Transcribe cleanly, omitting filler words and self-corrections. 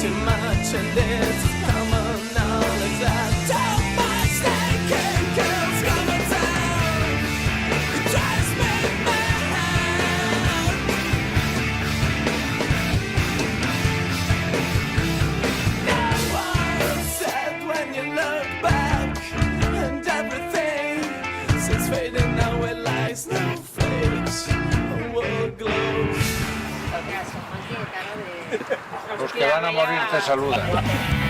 too much and it's common knowledge that too much thinking kills common sense. It drives me mad. Now what's said when you look back, and everything seems fading now it lies snowflakes, a world glows. Los que van a morir te saludan.